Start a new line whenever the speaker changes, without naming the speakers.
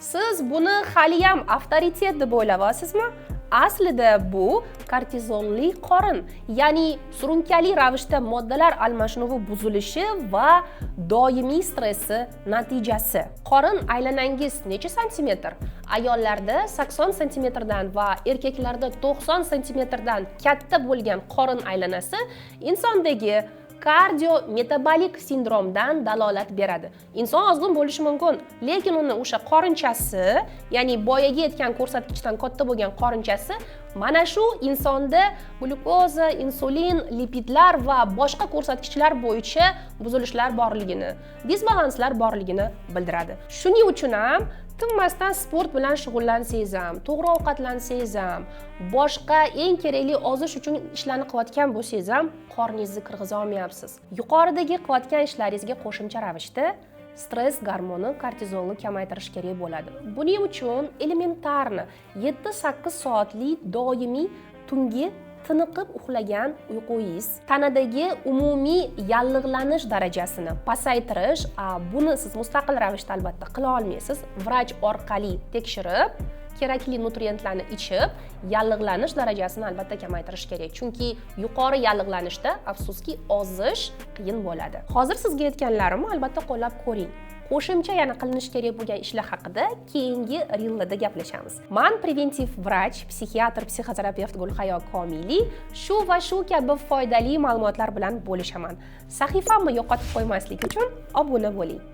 Siz buni haliyam avtoritet deb o'ylayapsizmi? Aslida bu kortizolli qorin, ya'ni surunkali ravishda moddalar almashinuvi buzilishi va doimiy stressi natijasi. Qorin aylanangiz necha santimetr? Ayollarda 80 santimetrdan va erkaklarda 90 santimetrdan katta bo'lgan qorin aylanasi insondagi kardiometabolik sindromdan dalolat beradi. Inson ozg'in bo'lishi mumkin, lekin uni o'sha qorinchasi, ya'ni boyaga yetgan ko'rsatkichdan katta bo'lgan qorinchasi mana shu insonda glyukoza, insulin, lipidlar va boshqa ko'rsatkichlar bo'yicha buzilishlar borligini, disbalanslar borligini bildiradi. Shuning uchun ham tinmasdan sport bilan shug'ullansangiz ham, to'g'ri ovqatlansangiz ham, boshqa eng kerakli ozish uchun ishlarni qilayotgan bo'lsangiz ham qorningizni qirg'iza olmayapsiz. Yuqoridagi qilayotgan ishlaringizga qo'shimcha ravishda stress gormoni kortizolni kamaytirish kerak bo'ladi. Buning uchun elementarni 7-8 soatlik doimiy tungi tiniqib uxlagan uyqungiz tanadagi umumiy yallig'lanish darajasini pasaytirish, buni siz mustaqil ravishda albatta qila olmaysiz. Vrach orqali tekshirib, kerakli nutrientlarni ichib, yallig'lanish darajasini albatta kamaytirish kerak. Chunki yuqori yallig'lanishda afsuski ozish qiyin bo'ladi. Hozir sizga aytganlarimni albatta qo'llab ko'ring. Qo'shimcha yana qilinish kerak bo'lgan ishlar haqida keyingi rillarda gaplashamiz. Men preventiv vrach, psixiatr, psixoterapevt Gulhayo Komiliy shu va shu kabi foydali ma'lumotlar bilan bo'lishaman. Sahifamni yo'qotib qo'ymaslik uchun obuna bo'ling.